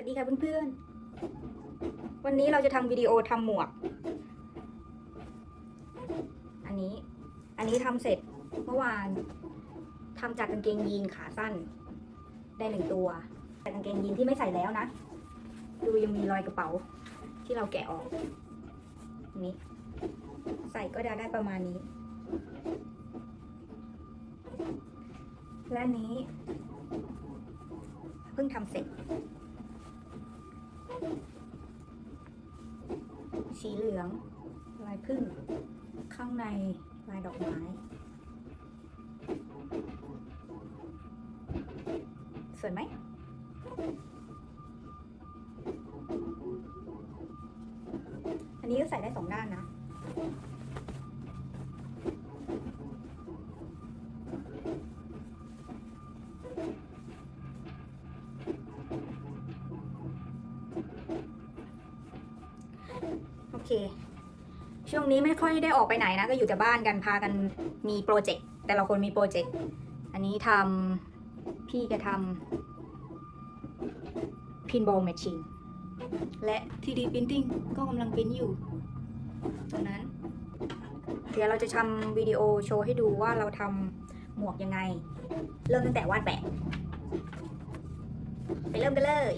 วัสดีค่ะเพื่อนๆวันนี้เราจะทำวิดีโอทำหมวกอันนี้ทำเสร็จเมื่อวานทำจากกางเกงยีนขาสั้นได้1 ตัวแต่กางเกงยีนที่ไม่ใส่แล้วนะดูยังมีรอยกระเป๋าที่เราแกะออกนี้ใส่ก็จะได้ประมาณนี้และนี้เพิ่งทำเสร็จสีเหลืองลายผึ้งข้างในลายดอกไม้สวยไหมอันนี้ก็ใส่ได้2 ด้านนะโอเคช่วงนี้ไม่ค่อยได้ออกไปไหนนะก็อยู่แต่บ้านกันพากันมีโปรเจกต์แต่ละคนมีโปรเจกต์อันนี้ทำพี่จะทำพินบอลแมชชีนและ 3D Printing ก็กำลังพิมพ์อยู่ตรงนั้นเดี๋ยวเราจะทำวิดีโอโชว์ให้ดูว่าเราทำหมวกยังไงเริ่มตั้งแต่วาดแบบไปเริ่มกันเลย